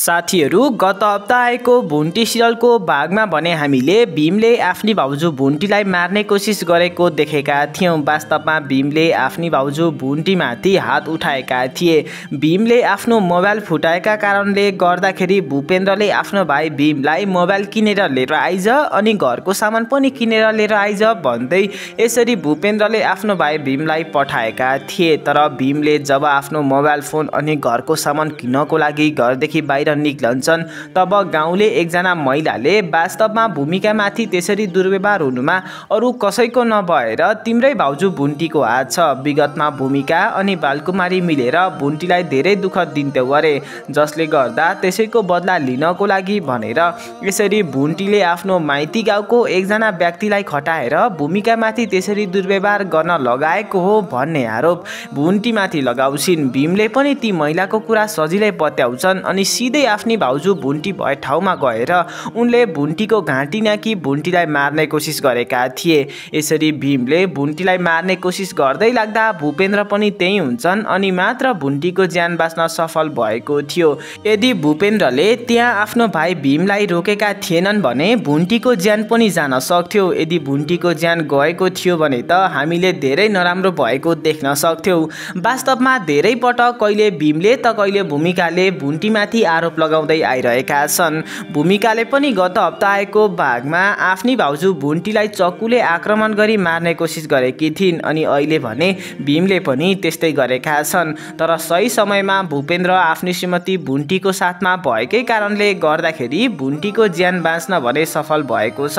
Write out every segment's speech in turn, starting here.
साथीहरू, गत हप्ता आएको भुन्टी सिरियलको भागमा भने हामीले भीमले आफ्नी भाउजू भुन्टीलाई मार्ने कोसिस गरेको देखेका थियौँ। वास्तवमा भीमले आफ्नी भाउजू भुन्टीमाथि हात उठाएका थिए। भीमले आफ्नो मोबाइल फुटाएका कारणले गर्दाखेरि भूपेन्द्रले आफ्नो भाइ भीमलाई मोबाइल किनेर लिएर आइज अनि घरको सामान पनि किनेर लिएर आइज भन्दै यसरी भूपेन्द्रले आफ्नो भाइ भीमलाई पठाएका थिए। तर भीमले जब आफ्नो मोबाइल फोन अनि घरको सामान किन्नको लागि घरदेखि बाहिर निक्लन्छन् तब गाउँले एकजना महिलाले वास्तवमा भूमिकामाथि त्यसरी दुर्व्यवहार हुनुमा अरू कसैको नभएर तिम्रै भाउजू भुन्टीको हात छ। विगतमा भूमिका अनि बालकुमारी मिलेर भुन्टीलाई धेरै दुःख दिन्थ्यो अरे, जसले गर्दा त्यसैको बदला लिनको लागि भनेर यसरी भुन्टीले आफ्नो माइती गाउँको एकजना व्यक्तिलाई खटाएर भूमिकामाथि त्यसरी दुर्व्यवहार गर्न लगाएको हो भन्ने आरोप भुन्टीमाथि लगाउँछिन्। भीमले पनि ती महिलाको कुरा सजिलै पत्याउँछन् अनि सिधै आफ्नी भाउजू भुन्टी भए ठाउँमा गएर उनले भुन्टीको घाँटी नाकी भुन्टीलाई मार्ने कोसिस गरेका थिए। यसरी भीमले भुन्टीलाई मार्ने कोसिस गर्दै लाग्दा भूपेन्द्र पनि त्यही हुन्छन् अनि मात्र भुन्टीको ज्यान बाँच्न सफल भएको थियो। यदि भूपेन्द्रले त्यहाँ आफ्नो भाइ भीमलाई रोकेका थिएनन् भने भुन्टीको ज्यान पनि जान सक्थ्यो। यदि भुन्टीको ज्यान गएको थियो भने त हामीले धेरै नराम्रो भएको देख्न सक्थ्यौँ। वास्तवमा धेरै पटक कहिले भीमले त कहिले भूमिकाले भुन्टीमाथि आरोप लगाउँदै आइरहेका छन्। भूमिकाले पनि गत हप्ता आएको भागमा आफ्नी भाउजू भुन्टीलाई चक्कुले आक्रमण गरी मार्ने कोसिस गरेकी थिइन् अनि अहिले भने भीमले पनि त्यस्तै गरेका छन्। तर सही समयमा भूपेन्द्र आफ्नी श्रीमती भुन्टीको साथमा भएकै कारणले गर्दाखेरि भुन्टीको ज्यान बाँच्न भने सफल भएको छ।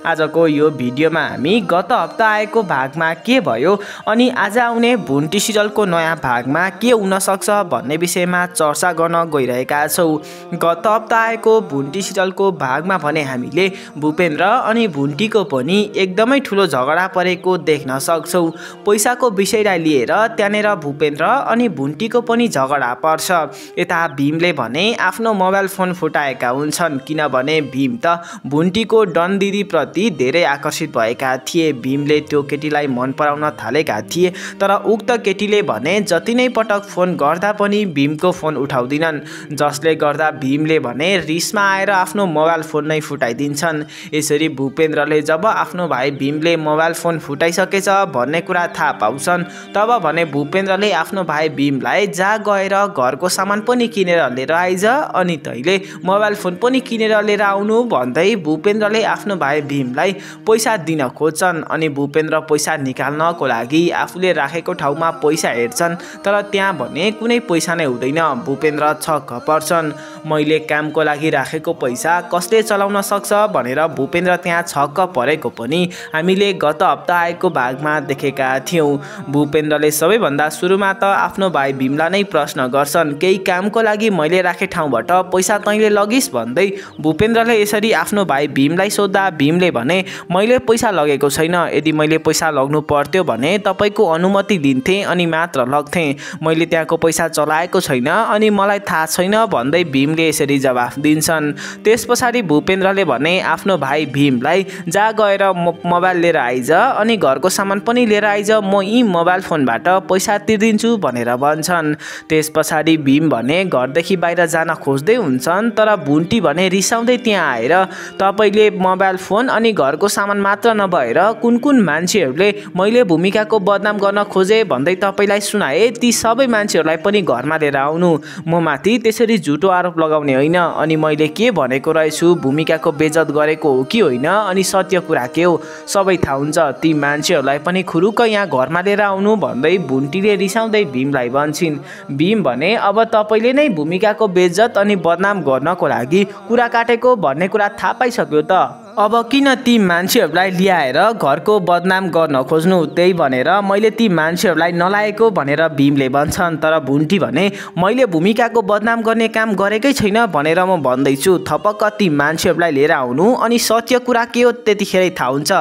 आजको यो भिडियोमा हामी गत हप्ता आएको भागमा के भयो अनि आज आउने भुन्टी सिरियलको नयाँ भागमा के हुन सक्छ भन्ने विषयमा चर्चा गर्न गइरहेका छौँ। गत हप्ता आएको भुन्टी सिरियलको भागमा भने हामीले भूपेन्द्र अनि भुन्टीको पनि एकदमै ठुलो झगडा परेको देख्न सक्छौँ। पैसाको विषयलाई लिएर त्यहाँनिर भूपेन्द्र अनि भुन्टीको पनि झगडा पर्छ। यता भीमले भने आफ्नो मोबाइल फोन फुटाएका हुन्छन् किनभने भीम त भुन्टीको डन दिदीप्रति धेरै आकर्षित भएका थिए। भीमले त्यो केटीलाई मन पराउन थालेका थिए तर उक्त केटीले भने जति नै पटक फोन गर्दा पनि भीमको फोन उठाउँदिनन्, जसले गर्दा भीमले भने रिसमा आएर आफ्नो मोबाइल फोन नै फुटाइदिन्छन्। यसरी भूपेन्द्रले जब आफ्नो भाइ भीमले मोबाइल फोन फुटाइसकेछ भन्ने कुरा थाहा पाउँछन् तब भने भूपेन्द्रले आफ्नो भाइ भीमलाई जा गएर घरको सामान पनि किनेर लिएर आइज अनि तैँले मोबाइल फोन पनि किनेर लिएर आउनु भन्दै भूपेन्द्रले आफ्नो भाइ भीमलाई पैसा दिन खोज्छन् अनि भूपेन्द्र पैसा निकाल्नको लागि आफूले राखेको ठाउँमा पैसा हेर्छन् तर त्यहाँ भने कुनै पैसा नै हुँदैन। भूपेन्द्र छक्क पर्छन्। मैले कामको लागि राखेको पैसा कसले चलाउन सक्छ भनेर भूपेन्द्र त्यहाँ छक्क परेको पनि हामीले गत हप्ता आएको भागमा देखेका थियौँ। भूपेन्द्रले सबैभन्दा सुरुमा त आफ्नो भाइ भीमलाई नै प्रश्न गर्छन्, केही कामको लागि मैले राखे ठाउँबाट पैसा तैँले लगिस् भन्दै भूपेन्द्रले यसरी आफ्नो भाइ भीमलाई सोद्धा भीमले भने मैले पैसा लगेको छैन, यदि मैले पैसा लग्नु पर्थ्यो भने तपाईँको अनुमति लिन्थेँ अनि मात्र लग्थेँ, मैले त्यहाँको पैसा चलाएको छैन अनि मलाई थाहा छैन भन्दै भीमले यसरी जवाफ दिन्छन्। त्यस पछाडि भूपेन्द्रले भने आफ्नो भाइ भीमलाई जा गएर मोबाइल लिएर आइज अनि घरको सामान पनि लिएर आइज, म यी मोबाइल फोनबाट पैसा तिर्दिन्छु भनेर भन्छन्। त्यस पछाडि भीम भने घरदेखि बाहिर जान खोज्दै हुन्छन् तर भुन्टी भने रिसाउँदै त्यहाँ आएर तपाईँले मोबाइल फोन अनि घरको सामान मात्र नभएर कुन कुन मान्छेहरूले मैले भूमिकाको बदनाम गर्न खोजे भन्दै तपाईँलाई सुनाए ती सबै मान्छेहरूलाई पनि घरमा लिएर आउनु, म माथि त्यसरी झुटो आरोप लगाउने होइन अनि मैले के भनेको रहेछु भूमिकाको बेइज्जत गरेको हो कि होइन अनि सत्य कुरा के हो सबै थाहा हुन्छ, ती मान्छेहरूलाई पनि खुरुक्क यहाँ घरमा लिएर आउनु भन्दै भुन्टीले रिसाउँदै भीमलाई भन्छन्। भीम भने अब तपाईँले नै भूमिकाको बेइज्जत अनि बदनाम गर्नको लागि कुरा काटेको भन्ने कुरा थाहा पाइसक्यो त, अब किन ती मान्छेहरूलाई ल्याएर घरको बदनाम गर्न खोज्नु, त्यही भनेर मैले ती मान्छेहरूलाई नलाएको भनेर भीमले भन्छन्। तर भुन्टी भने मैले भूमिकाको बदनाम गर्ने काम गरेकै छैन भनेर म भन्दैछु, थपक्क ती मान्छेहरूलाई लिएर आउनु अनि सत्य कुरा के हो त्यतिखेरै थाहा हुन्छ,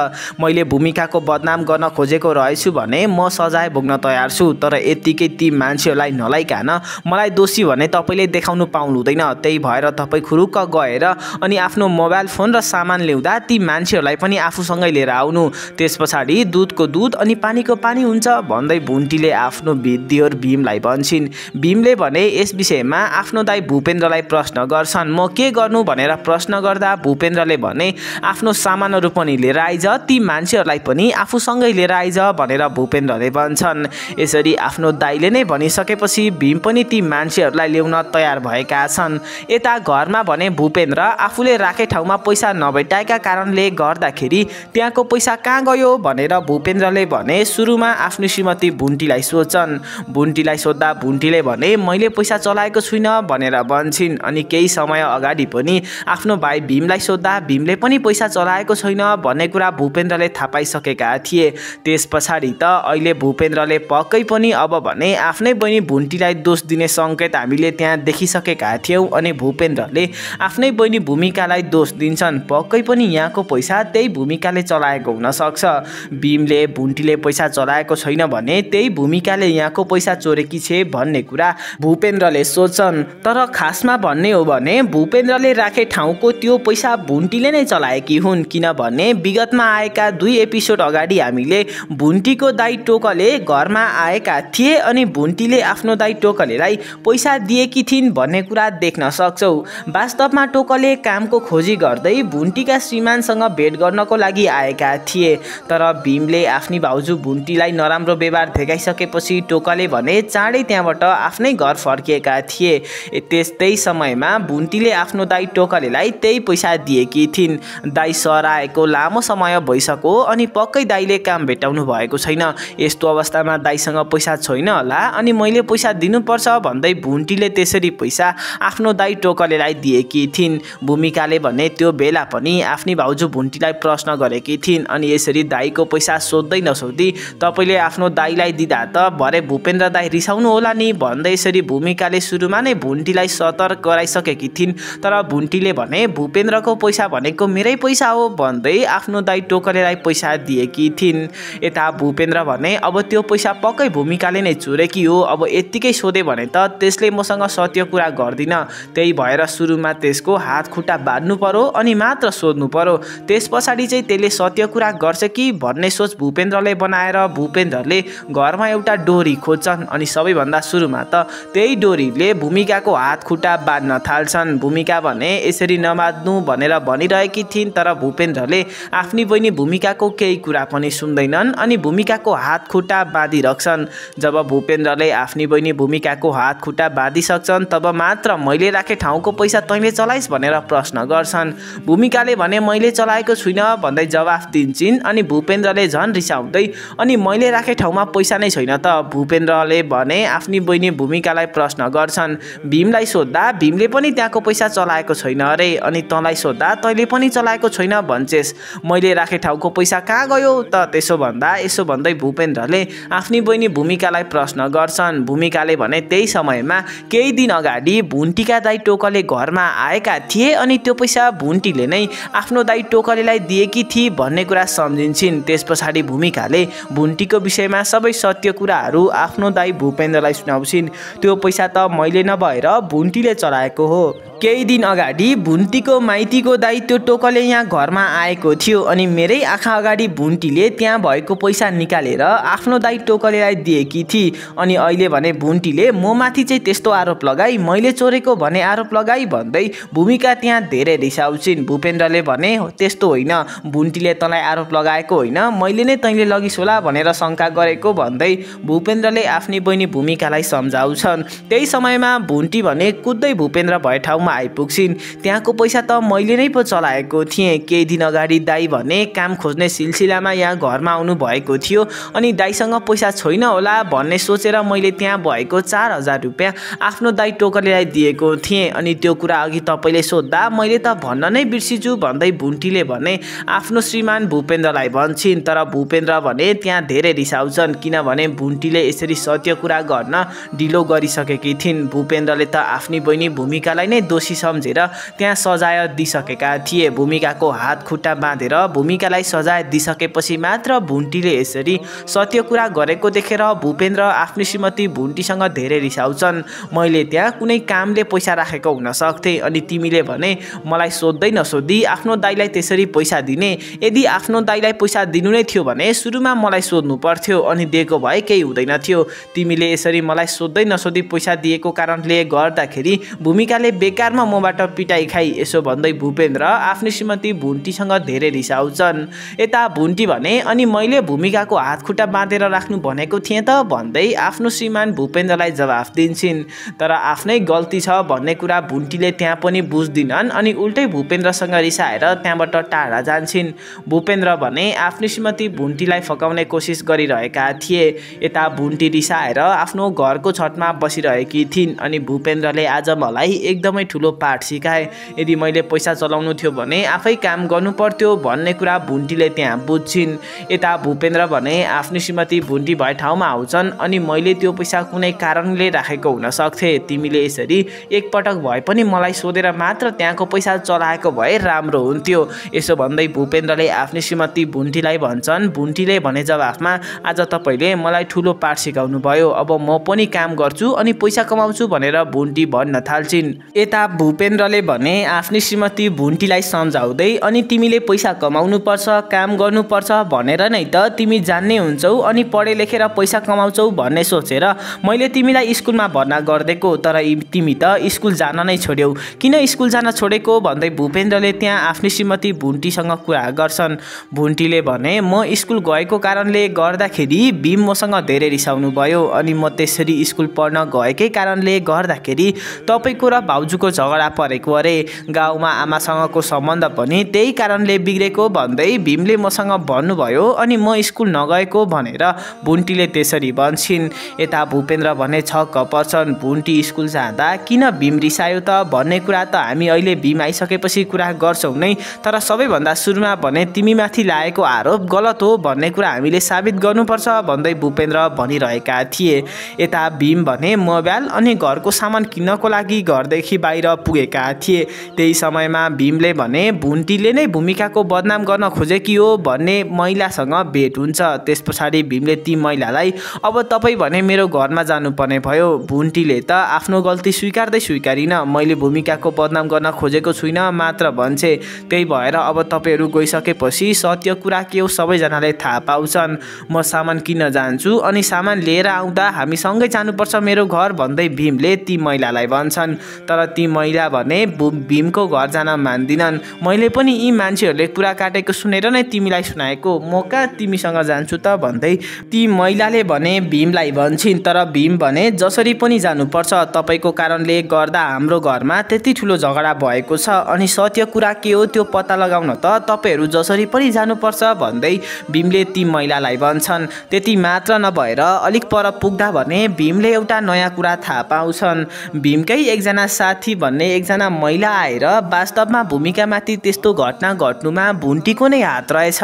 मैले भूमिकाको बदनाम गर्न खोजेको रहेछु भने म सजाय भोग्न तयार छु, तर यत्तिकै ती मान्छेहरूलाई नलाइकन मलाई दोषी भने तपाईँले देखाउनु पाउनु हुँदैन, त्यही भएर तपाईँ खुरुक्क गएर अनि आफ्नो मोबाइल फोन र सामान ल्याउँदा हुँदा ती मान्छेहरूलाई पनि आफूसँगै लिएर आउनु। त्यसपछाडि दुधको दुध अनि पानीको पानी हुन्छ भन्दै भुन्टीले आफ्नो दियोर भीमलाई भन्छिन्। भीमले भने यस विषयमा आफ्नो दाइ भूपेन्द्रलाई प्रश्न गर्छन्। म के गर्नु भनेर प्रश्न गर्दा भूपेन्द्रले भने आफ्नो सामानहरू पनि लिएर आइज, ती मान्छेहरूलाई पनि आफूसँगै लिएर आइज भनेर भूपेन्द्रले भन्छन्। यसरी आफ्नो दाइले नै भनिसकेपछि भीम पनि ती मान्छेहरूलाई ल्याउन तयार भएका छन्। यता घरमा भने भूपेन्द्र आफूले राखे ठाउँमा पैसा नभेटाएका कारणले गर्दाखेरि त्यहाँको पैसा कहाँ गयो भनेर भूपेन्द्रले भने सुरुमा आफ्नो श्रीमती भुन्टीलाई सोध्छन्। भुन्टीलाई सोद्धा भुन्टीले भने मैले पैसा चलाएको छुइनँ भनेर भन्छन्। अनि केही समय अगाडि पनि आफ्नो भाइ भीमलाई सोद्धा भीमले पनि पैसा चलाएको छैन भन्ने कुरा भूपेन्द्रले थाहा पाइसकेका थिए। त्यस पछाडि त अहिले भूपेन्द्रले पक्कै पनि अब भने आफ्नै बहिनी भुन्टीलाई दोष दिने सङ्केत हामीले त्यहाँ देखिसकेका थियौँ। अनि भूपेन्द्रले आफ्नै बहिनी भूमिकालाई दोष दिन्छन्। पक्कै पनि यहाँको पैसा त्यही भूमिकाले चलाएको हुनसक्छ। भीमले भुन्टीले पैसा चलाएको छैन भने त्यही भूमिकाले यहाँको पैसा चोरेकी छे भन्ने कुरा भूपेन्द्रले सोच्छन्। तर खासमा भन्ने हो भने भूपेन्द्रले राखे ठाउँको त्यो पैसा भुन्टीले नै चलाएकी हुन्, किनभने विगतमा आएका 2 एपिसोड अगाडि हामीले भुन्टीको दाइ टोकले घरमा आएका थिए अनि भुन्टीले आफ्नो दाइ टोकलेलाई पैसा दिएकी थिइन् भन्ने कुरा देख्न सक्छौ। वास्तवमा टोकले कामको खोजी गर्दै भुन्टीका श्रीमानसँग भेट गर्नको लागि आएका थिए। तर भीमले आफ्नी भाउजू भुन्टीलाई नराम्रो व्यवहार देखाइसकेपछि टोकले भने चाँडै त्यहाँबाट आफ्नै घर फर्किएका थिए। त्यस्तै समयमा भुन्टीले आफ्नो दाइ टोकलेलाई त्यही पैसा दिएकी थिइन्। दाइ सहर आएको लामो समय भइसक्यो अनि पक्कै दाइले काम भेटाउनु भएको छैन। यस्तो अवस्थामा दाइसँग पैसा छैन होला अनि मैले पैसा दिनुपर्छ भन्दै भुन्टीले त्यसरी पैसा आफ्नो दाइ टोकलेलाई दिएकी थिइन्। भूमिकाले भने त्यो बेला पनि आफ्नी भाउजू भुन्टीलाई प्रश्न गरेकी थिइन्। अनि यसरी दाइको पैसा सोध्दै नसोधी तपाईँले आफ्नो दाइलाई दिँदा त भरे भूपेन्द्र दाइ रिसाउनु होला नि भन्दै यसरी भूमिकाले सुरुमा नै भुन्टीलाई सतर्क गराइसकेकी थिइन्। तर भुन्टीले भने भूपेन्द्रको पैसा भनेको मेरै पैसा हो भन्दै आफ्नो दाइ टोकलेलाई पैसा दिएकी थिइन्। यता भूपेन्द्र भने अब त्यो पैसा पक्कै भूमिकाले नै चोरेकी हो, अब यत्तिकै सोधे भने त त्यसले मसँग सत्य कुरा गर्दिन, त्यही भएर सुरुमा त्यसको हात खुट्टा बाँध्नु पर्यो अनि मात्र सोध्नु पर्यो, त्यस पछाडि चाहिँ त्यसले सत्य कुरा गर्छ कि भन्ने सोच भूपेन्द्रले बनाएर भूपेन्द्रले घरमा एउटा डोरी खोज्छन्। अनि सबैभन्दा सुरुमा त त्यही डोरीले भूमिकाको हात खुट्टा बाँध्न थाल्छन्। भूमिका भने यसरी नबाँध्नु भनेर भनिरहेकी थिइन् तर भूपेन्द्रले आफ्नी बहिनी भूमिकाको केही कुरा पनि सुन्दैनन् अनि भूमिकाको हात खुट्टा बाँधिराख्छन्। जब भूपेन्द्रले आफ्नी बहिनी भूमिकाको हात खुट्टा बाँधिसक्छन् तब मात्र मैले राखे ठाउँको पैसा तैँले चलाइस् भनेर प्रश्न गर्छन्। भूमिकाले भने मैले चलाएको छुइनँ भन्दै जवाफ दिन्छन्। अनि भूपेन्द्रले झन् रिसाउँदै अनि मैले राखे ठाउँमा पैसा नै छैन त भूपेन्द्रले भने आफ्नी बहिनी भूमिकालाई प्रश्न गर्छन्। भीमलाई सोद्धा भीमले पनि त्यहाँको पैसा चलाएको छैन अरे अनि तँलाई सोद्धा तैँले पनि चलाएको छैन भन्छेस्, मैले राखे ठाउँको पैसा कहाँ गयो त त्यसो भन्दै भूपेन्द्रले आफ्नी बहिनी भूमिकालाई प्रश्न गर्छन्। भूमिकाले भने त्यही समयमा केही दिन अगाडि भुन्टीका दाइ टोकले घरमा आएका थिए अनि त्यो पैसा भुन्टीले नै आफ्नो दाइ टोकलेलाई दिएकी थिए भन्ने कुरा सम्झिन्छन्। त्यस पछाडि भूमिकाले भुन्टीको विषयमा सबै सत्य कुराहरू आफ्नो दाइ भूपेन्द्रलाई सुनाउँछिन्। त्यो पैसा त मैले नभएर भुन्टीले चलाएको हो। केही दिन अगाडि भुन्टीको माइतीको दाइ त्यो टोकले यहाँ घरमा आएको थियो अनि मेरै आँखा अगाडि भुन्टीले त्यहाँ भएको पैसा निकालेर आफ्नो दाइ टोकलेलाई दिएकी थिए। अनि अहिले भने भुन्टीले म माथि चाहिँ त्यस्तो आरोप लगाई, मैले चोरेको भने आरोप लगाई भन्दै भूमिका त्यहाँ धेरै रिसाउँछिन्। भूपेन्द्रले भने त्यस्तो होइन, भुन्टीले तँलाई आरोप लगाएको होइन, मैले नै तैँले लगिस् होला भनेर शङ्का गरेको भन्दै भूपेन्द्रले आफ्नी बहिनी भूमिकालाई सम्झाउँछन्। त्यही समयमा भुन्टी भने कुद्दै भूपेन्द्र भए ठाउँमा आइपुग्छिन्। त्यहाँको पैसा त मैले नै पो चलाएको थिएँ। केही दिन अगाडि दाइ भने काम खोज्ने सिलसिलामा यहाँ घरमा आउनु भएको थियो अनि दाइसँग पैसा छैन होला भन्ने सोचेर मैले त्यहाँ भएको 4000 रुपियाँ आफ्नो दाइ टोकलेलाई दिएको थिएँ। अनि त्यो कुरा अघि तपाईँले सोद्धा मैले त भन्न नै बिर्सिछु भन्दै भुन्टीले भने आफ्नो श्रीमान भूपेन्द्रलाई भन्छन्। तर भूपेन्द्र भने त्यहाँ धेरै रिसाउँछन् किनभने भुन्टीले यसरी सत्य कुरा गर्न ढिलो गरिसकेकी थिइन्। भूपेन्द्रले त आफ्नी बहिनी भूमिकालाई नै दोषी सम्झेर त्यहाँ सजाय दिइसकेका थिए। भूमिकाको हात खुट्टा बाँधेर भूमिकालाई सजाय दिइसकेपछि मात्र भुन्टीले यसरी सत्य कुरा गरेको देखेर भूपेन्द्र आफ्नी श्रीमती भुन्टीसँग धेरै रिसाउँछन्। मैले त्यहाँ कुनै कामले पैसा राखेको हुन सक्थे अनि तिमीले भने मलाई सोध्दै नसोधी आफ्नो आफ्नो दाइलाई त्यसरी पैसा दिने? यदि आफ्नो दाइलाई पैसा दिनु नै थियो भने सुरुमा मलाई सोध्नु पर्थ्यो अनि दिएको भए केही हुँदैन थियो। तिमीले यसरी मलाई सोध्दै नसोधी पैसा दिएको कारणले गर्दाखेरि भूमिकाले बेकारमा मबाट पिटाइ खाई। यसो भन्दै भूपेन्द्र आफ्नो श्रीमती भुन्टीसँग धेरै रिसाउँछन्। यता भुन्टी भने अनि मैले भूमिकाको हात खुट्टा बाँधेर राख्नु भनेको थिएँ त भन्दै आफ्नो श्रीमान भूपेन्द्रलाई जवाफ दिन्छन्। तर आफ्नै गल्ती छ भन्ने कुरा भुन्टीले त्यहाँ पनि बुझ्दिनन् अनि उल्टै भूपेन्द्रसँग रिसाएर त्यहाँबाट टाढा जान्छन्। भूपेन्द्र भने आफ्नो श्रीमती भुन्टीलाई फकाउने कोसिस गरिरहेका थिए। यता भुन्टी रिसाएर आफ्नो घरको छतमा बसिरहेकी थिइन् अनि भूपेन्द्रले आज मलाई एकदमै ठुलो पाठ सिकाए। यदि मैले पैसा चलाउनु थियो भने आफै काम गर्नु पर्थ्यो भन्ने कुरा भुन्टीले त्यहाँ बुझ्छिन्। यता भूपेन्द्र भने आफ्नो श्रीमती भुन्टी भए ठाउँमा आउँछन् अनि मैले त्यो पैसा कुनै कारणले राखेको हुन सक्थे। तिमीले यसरी एकपटक भए पनि मलाई सोधेर मात्र त्यहाँको पैसा चलाएको भए राम्रो हुन्थ्यो। यसो भन्दै भूपेन्द्रले आफ्नो श्रीमती भुन्टीलाई भन्छन्। भुन्टीले भने जवाफमा आज तपाईँले मलाई ठुलो पाठ सिकाउनु भयो, अब म पनि काम गर्छु अनि पैसा कमाउँछु भनेर भुन्टी भन्न थाल्छिन्। यता भूपेन्द्रले भने आफ्नो श्रीमती भुन्टीलाई सम्झाउँदै अनि तिमीले पैसा कमाउनु पर्छ, काम गर्नुपर्छ भनेर नै त तिमी जान्ने हुन्छौ अनि पढे लेखेर पैसा कमाउँछौ भन्ने सोचेर मैले तिमीलाई स्कुलमा भर्ना गरिदिएको, तर तिमी त स्कुल जान नै छोड्यौ। किन स्कुल जान छोडेको भन्दै भूपेन्द्रले त्यहाँ आफ्नो श्रीमती भुन्टीसँग कुरा गर्छन्। भुन्टीले भने म स्कुल गएको कारणले गर्दाखेरि भीम मसँग धेरै रिसाउनु भयो अनि म त्यसरी स्कुल पढ्न गएकै कारणले गर्दाखेरि तपाईँको र भाउजूको झगडा परेको अरे। गाउँमा आमासँगको सम्बन्ध पनि त्यही कारणले बिग्रेको भन्दै भीमले मसँग भन्नुभयो अनि म स्कुल नगएको भनेर भुन्टीले त्यसरी भन्छन्। यता भूपेन्द्र भने छक्क पर्छन्। भुन्टी स्कुल जाँदा किन भीम रिसायो त भन्ने कुरा त हामी अहिले भीम आइसकेपछि कुरा गर्छौँ नै, तर सबैभन्दा सुरुमा भने तिमीमाथि लागेको आरोप गलत हो भन्ने कुरा हामीले साबित गर्नुपर्छ भन्दै भूपेन्द्र भनिरहेका थिए। यता भीम भने मोबाइल अनि घरको सामान किन्नको लागि घरदेखि बाहिर पुगेका थिए। त्यही समयमा भीमले भने भुन्टीले नै भूमिकाको बदनाम गर्न खोजेकी हो भन्ने महिलासँग भेट हुन्छ। त्यस पछाडि भीमले ती महिलालाई अब तपाईँ भने मेरो घरमा जानुपर्ने भयो। भुन्टीले त आफ्नो गल्ती स्वीकारिन, मैले भूमिकाको बदनाम गर्न खोजेको छुइनँ मात्र भन्छे। त्यही भएर अब तपाईँहरू गइसकेपछि सत्य कुरा के हो सबैजनाले थाहा पाउँछन्। म सामान किन्न जान्छु अनि सामान लिएर आउँदा हामी सँगै जानुपर्छ मेरो घर भन्दै भीमले ती महिलालाई भन्छन्। तर ती महिला भने भीमको घर जान मान्दिनन्। मैले पनि यी मान्छेहरूले कुरा काटेको सुनेर नै तिमीलाई सुनाएको, म कहाँ तिमीसँग जान्छु त भन्दै ती महिलाले भने भीमलाई भन्छन्। तर भीम भने जसरी पनि जानुपर्छ, तपाईँको कारणले गर्दा हाम्रो घरमा त्यति ठुलो झगडा भएको छ अनि सत्य कुरा के हो त्यो पत्ता लगाउन त तपाईँहरू जसरी पनि जानुपर्छ भन्दै भीमले ती महिलालाई भन्छन्। त्यति मात्र नभएर अलिक पर पुग्दा भने भीमले एउटा नयाँ कुरा थाहा पाउँछन्। भीमकै एकजना साथी भन्ने एकजना महिला आएर वास्तवमा भूमिकामाथि त्यस्तो घटना घट्नुमा भुन्टीको नै हात रहेछ।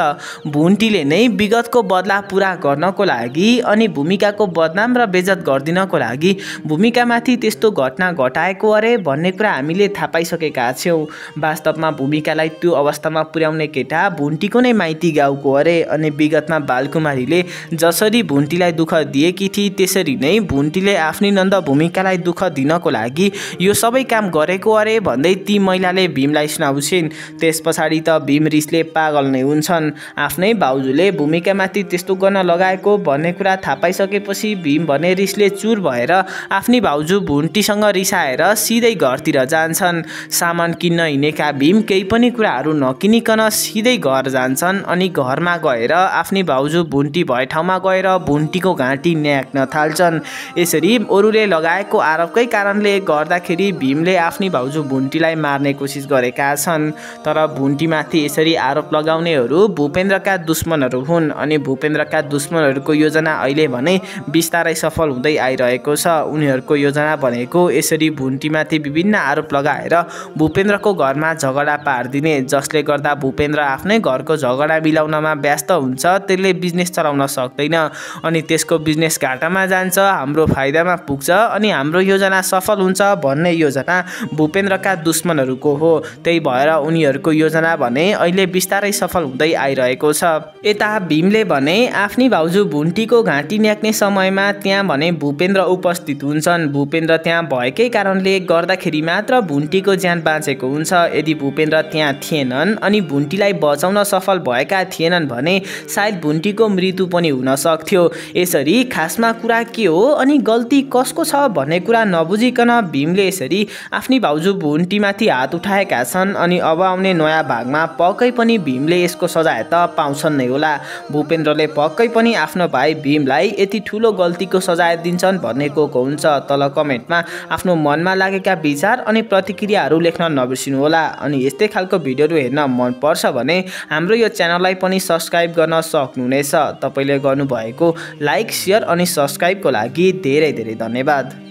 भुन्टीले नै विगतको बदला पुरा गर्नको लागि अनि भूमिकाको बदनाम र बेइज्जत गरिदिनको लागि भूमिकामाथि त्यस्तो घटना घटाएको अरे भन्ने कुरा हामीले थाहा पाइसकेका छौँ। वास्तवमा भूमिकालाई त्यो अवस्थामा पुर्याउने केटा भुन्टीको नै माइती गाउँको अरे अनि विगतमा बालकुमारीले जसरी भुन्टीलाई दुःख दिएकी थिए त्यसरी नै भुन्टीले आफ्नी नन्द भूमिकालाई दुःख दिनको लागि यो सबै काम गरेको अरे भन्दै ती महिलाले भीमलाई सुनाउँछिन्। त्यस पछाडि त भीम रिसले पागल नै हुन्छन्। आफ्नै भाउजूले भूमिकामाथि त्यस्तो गर्न लगाएको भन्ने कुरा थाहा पाइसकेपछि भीम भने रिसले चुर भएर आफ्नी भाउजू भुन्टीसँग रिसाएर सिधै घरतिर जान्छन्। सामान किन्न हिँडेका भीम केही पनि कुराहरू नकिनिकन सिधै घर जान्छन् अनि घरमा गएर आफ्नी भाउजू भुन्टी भए ठाउँमा गएर भुन्टीको घाँटी न्याक्न थाल्छन्। यसरी अरूले लगाएको आरोपकै कारणले गर्दाखेरि भीमले आफ्नी भाउजू भुन्टीलाई मार्ने कोसिस गरेका छन्। तर भुन्टीमाथि यसरी आरोप लगाउनेहरू भूपेन्द्रका दुश्मनहरू हुन् अनि भूपेन्द्रका दुश्मनहरूको योजना अहिले भने बिस्तारै सफल हुँदै आइरहेको छ। उनीहरूको योजना भनेको यसरी भुन्टीमाथि विभिन्न आरोप लगाएर भूपेन्द्रको घरमा झगडा पारिदिने, जसले गर्दा भूपेन्द्र आफ्नै घरको झगडा मिलाउनमा व्यस्त हुन्छ। त्यसले बिजनेस चलाउन सक्दैन अनि त्यसको बिजनेस घाटामा जान्छ, हाम्रो फाइदामा पुग्छ अनि हाम्रो योजना सफल हुन्छ भन्ने योजना भूपेन्द्रका दुश्मनहरूको हो। त्यही भएर उनीहरूको योजना भने अहिले बिस्तारै सफल हुँदै आइरहेको छ। यता भीमले भने आफ्नी भाउजू भुन्टीको घाँटी न्याक्ने समयमा त्यहाँ भने भूपेन्द्र उपस्थित हुन्छन्। भूपेन्द्र त्यहाँ भएकै कारणले गर्दाखेरि मात्र भुन्टीको ज्यान बाँचेको हुन्छ। यदि भूपेन्द्र त्यहाँ थिएनन् अनि भुन्टीलाई बचाउन सफल भएका थिएनन् भने सायद भुन्टीको मृत्यु पनि हुन सक्थ्यो। यसरी खासमा कुरा के हो अनि गल्ती कसको छ भन्ने कुरा नबुझिकन भीमले यसरी आफ्नी भाउजू भुन्टीमाथि हात उठाएका छन् अनि अब आउने नयाँ भागमा पक्कै पनि भीमले यसको सजाय त पाउँछन् नै होला। भूपेन्द्रले पक्कै पनि आफ्नो भाइ भीमलाई यति ठुलो गल्तीको सजाय दिन्छन् भन्ने को हुन्छ। तल कमेन्टमा आफ्नो मनमा लागेका विचार अनि प्रतिक्रियाहरू लेख्न नबिर्सिनु होला। अनि यस्तै खालको भिडियोहरू हेर्न मन पर्छ भने हाम्रो यो च्यानललाई पनि सब्स्क्राइब गर्न सक्नुहुनेछ। तपाईले गर्नुभएको लाइक, शेयर अनि सब्स्क्राइबको लागि धेरै धेरै धन्यवाद।